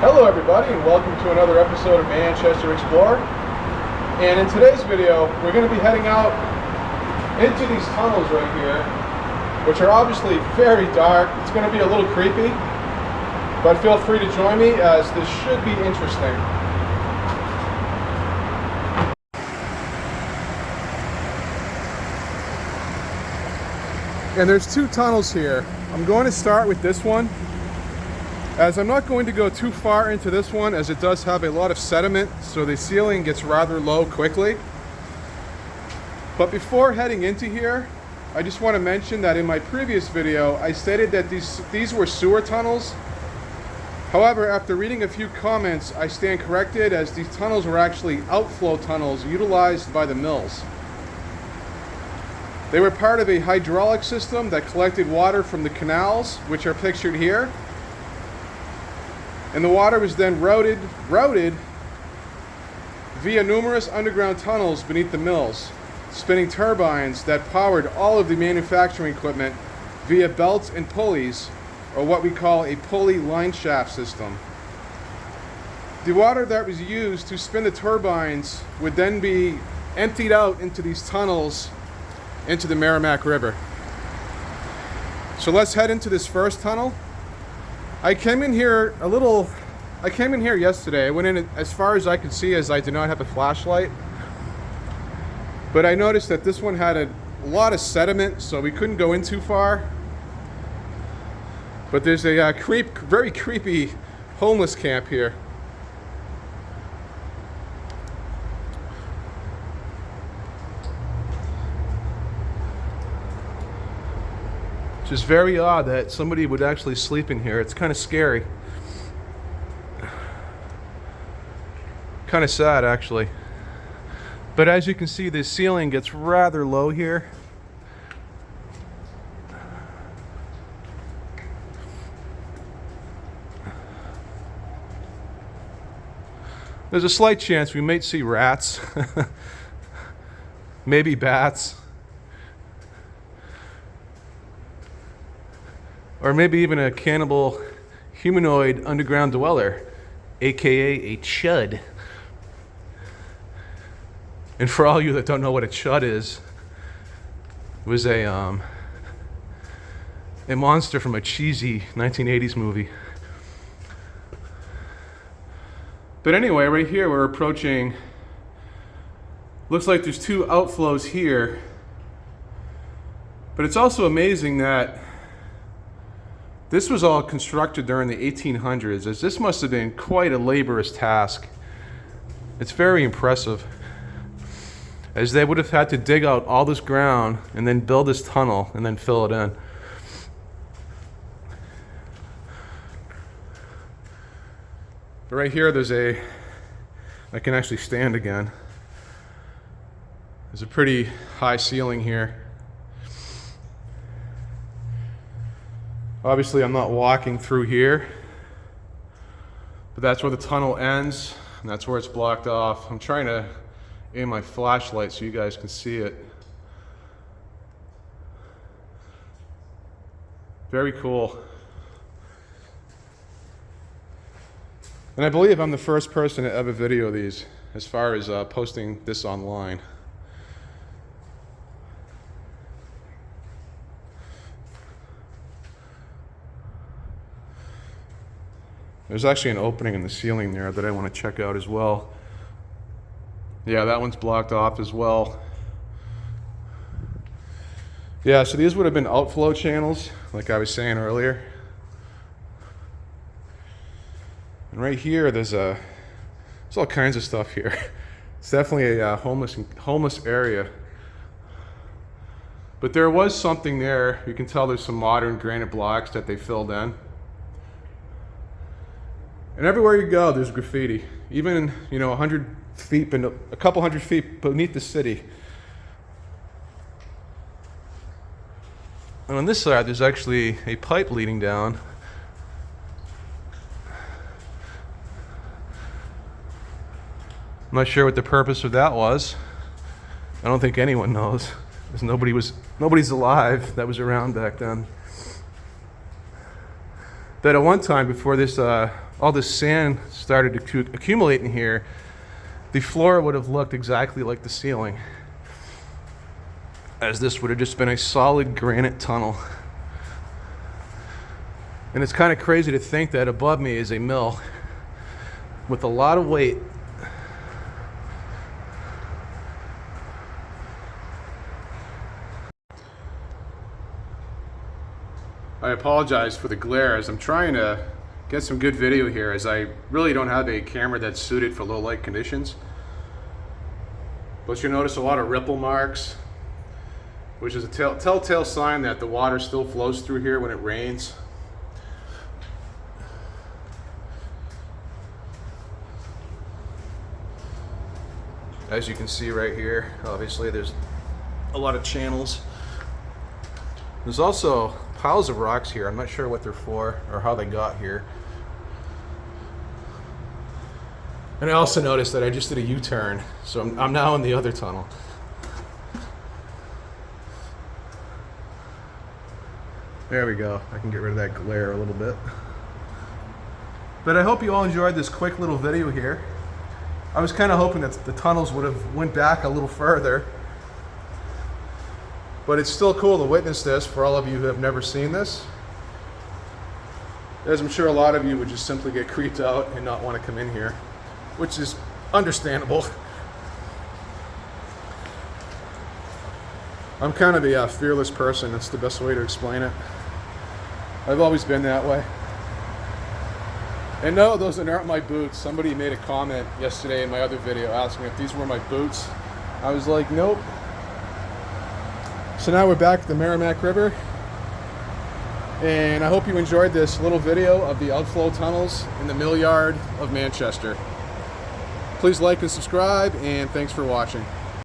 Hello everybody and welcome to another episode of Manchester Explorer. And in today's video we're going to be heading out into these tunnels right here, which are obviously very dark. It's going to be a little creepy, but feel free to join me as this should be interesting. And there's two tunnels here. I'm going to start with this one, as I'm not going to go too far into this one, as it does have a lot of sediment, so the ceiling gets rather low quickly. But before heading into here, I just want to mention that in my previous video I stated that these were sewer tunnels. However, after reading a few comments, I stand corrected, as these tunnels were actually outflow tunnels utilized by the mills. They were part of a hydraulic system that collected water from the canals, which are pictured here. And the water was then routed via numerous underground tunnels beneath the mills, spinning turbines that powered all of the manufacturing equipment via belts and pulleys, or what we call a pulley line shaft system. The water that was used to spin the turbines would then be emptied out into these tunnels into the Merrimack River. So let's head into this first tunnel. I came in here yesterday. I went in as far as I could see, as I did not have a flashlight. But I noticed that this one had a lot of sediment, so we couldn't go in too far. But there's a very creepy homeless camp here. It's just very odd that somebody would actually sleep in here. It's kind of scary. Kind of sad, actually. But as you can see, the ceiling gets rather low here. There's a slight chance we might see rats. Maybe bats. Or maybe even a cannibal humanoid underground dweller, aka a c.h.u.d. And for all you that don't know what a c.h.u.d is, it was a monster from a cheesy 1980s movie. But anyway, right here we're approaching, looks like there's two outflows here. But it's also amazing that this was all constructed during the 1800s, as this must have been quite a laborious task. It's very impressive, as they would have had to dig out all this ground and then build this tunnel and then fill it in. But right here I can actually stand again. There's a pretty high ceiling here. Obviously, I'm not walking through here, but that's where the tunnel ends, and that's where it's blocked off. I'm trying to aim my flashlight so you guys can see it. Very cool. And I believe I'm the first person to ever video these, as far as posting this online. There's actually an opening in the ceiling there that I want to check out as well. Yeah, that one's blocked off as well. Yeah, so these would have been outflow channels, like I was saying earlier. And right here, there's all kinds of stuff here. It's definitely a homeless area. But there was something there. You can tell there's some modern granite blocks that they filled in. And everywhere you go, there's graffiti. Even, 100 feet, a couple hundred feet beneath the city. And on this side, there's actually a pipe leading down. I'm not sure what the purpose of that was. I don't think anyone knows, because nobody's alive that was around back then. that at one time, before this, all this sand started to accumulate in here, the floor would have looked exactly like the ceiling, as this would have just been a solid granite tunnel. And it's kind of crazy to think that above me is a mill with a lot of weight. I apologize for the glare as I'm trying to get some good video here, as I really don't have a camera that's suited for low light conditions. But you'll notice a lot of ripple marks, which is a telltale sign that the water still flows through here when it rains. As you can see right here, obviously there's a lot of channels. There's also piles of rocks here. I'm not sure what they're for or how they got here. And I also noticed that I just did a U-turn, so I'm now in the other tunnel. There we go. I can get rid of that glare a little bit. But I hope you all enjoyed this quick little video here. I was kind of hoping that the tunnels would have went back a little further. But it's still cool to witness this for all of you who have never seen this, as I'm sure a lot of you would just simply get creeped out and not want to come in here, which is understandable. I'm kind of a fearless person. That's the best way to explain it. I've always been that way. And no, those aren't my boots. Somebody made a comment yesterday in my other video asking if these were my boots. I was like, nope. So now we're back at the Merrimack River, and I hope you enjoyed this little video of the outflow tunnels in the Millyard of Manchester. Please like and subscribe, and thanks for watching.